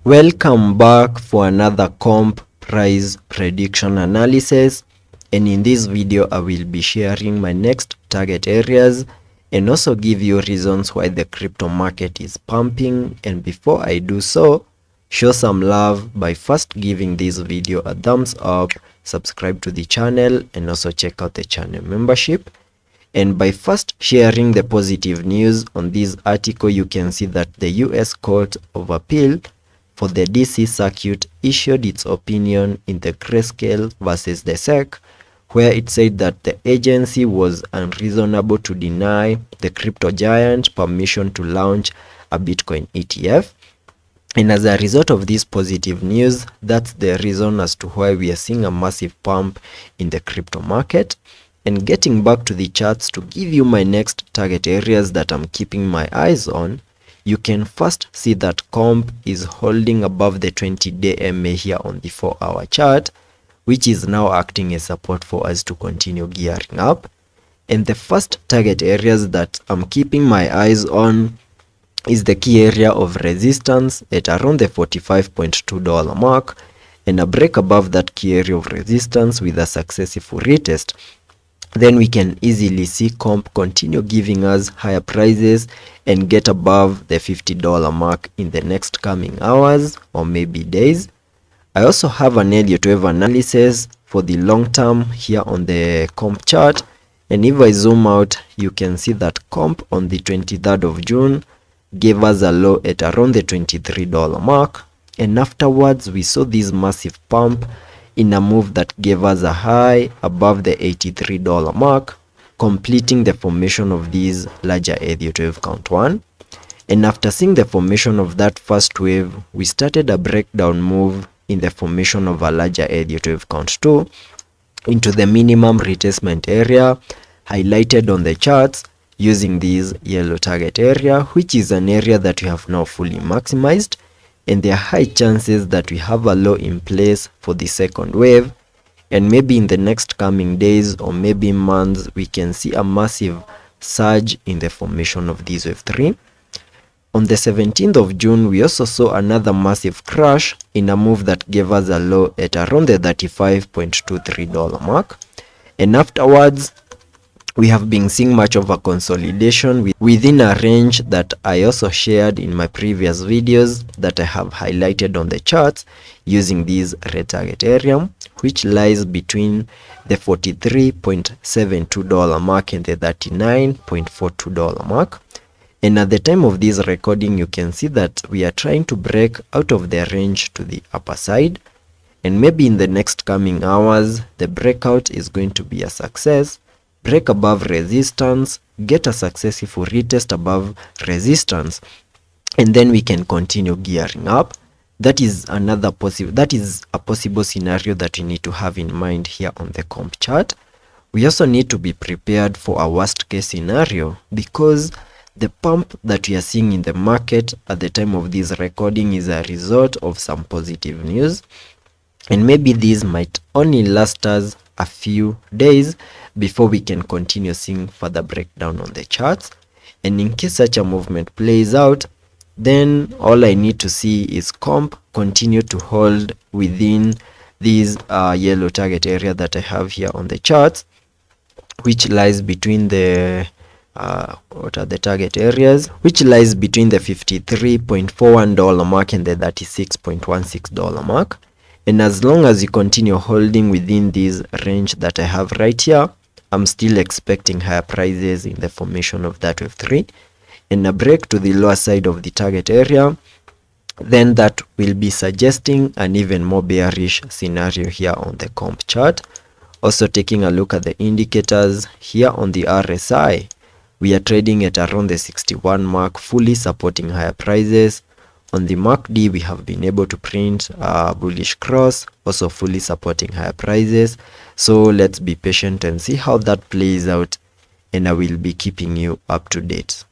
Welcome back for another comp price prediction analysis, and in this video I will be sharing my next target areas and also give you reasons why the crypto market is pumping. And before I do so, show some love by first giving this video a thumbs up, subscribe to the channel, and also check out the channel membership. And by first sharing the positive news on this article, you can see that the US Court of Appeal for the DC circuit issued its opinion in the Grayscale versus the SEC, where it said that the agency was unreasonable to deny the crypto giant permission to launch a Bitcoin ETF. And as a result of this positive news, that's the reason as to why we are seeing a massive pump in the crypto market. And getting back to the charts to give you my next target areas that I'm keeping my eyes on, you can first see that comp is holding above the 20-day MA here on the 4-hour chart, which is now acting as support for us to continue gearing up. And the first target areas that I'm keeping my eyes on is the key area of resistance at around the $45.2 mark, and a break above that key area of resistance with a successful retest. Then we can easily see comp continue giving us higher prices and get above the $50 mark in the next coming hours or maybe days. I also have an Elliot wave analysis for the long term here on the comp chart, and if I zoom out, you can see that comp on the 23rd of June gave us a low at around the $23 mark, and afterwards we saw this massive pump in a move that gave us a high above the $83 mark, completing the formation of this larger Elliot wave count 1. And after seeing the formation of that first wave, we started a breakdown move in the formation of a larger Elliot wave count 2 into the minimum retracement area highlighted on the charts using this yellow target area, which is an area that we have now fully maximized. And there are high chances that we have a low in place for the second wave, and maybe in the next coming days or maybe months we can see a massive surge in the formation of this wave 3. On the 17th of June, we also saw another massive crash in a move that gave us a low at around the $35.23 mark, and afterwards we have been seeing much of a consolidation within a range that I also shared in my previous videos that I have highlighted on the charts using this red target area, which lies between the $43.72 mark and the $39.42 mark. And at the time of this recording, you can see that we are trying to break out of the range to the upper side, and maybe in the next coming hours the breakout is going to be a success. Break above resistance, get a successful retest above resistance, and then we can continue gearing up. That is a possible scenario that we need to have in mind here on the comp chart. We also need to be prepared for a worst case scenario, because the pump that we are seeing in the market at the time of this recording is a result of some positive news, and maybe this might only last us a few days before we can continue seeing further breakdown on the charts. And in case such a movement plays out, then all I need to see is comp continue to hold within this yellow target area that I have here on the charts, which lies between the what are the target areas, which lies between the $53.41 mark and the $36.16 mark. And as long as you continue holding within this range that I have right here, I'm still expecting higher prices in the formation of that wave 3, and a break to the lower side of the target area, then that will be suggesting an even more bearish scenario here on the comp chart. Also taking a look at the indicators here on the RSI, we are trading at around the 61 mark, fully supporting higher prices. On the MACD, we have been able to print a bullish cross, also fully supporting higher prices. So let's be patient and see how that plays out, and I will be keeping you up to date.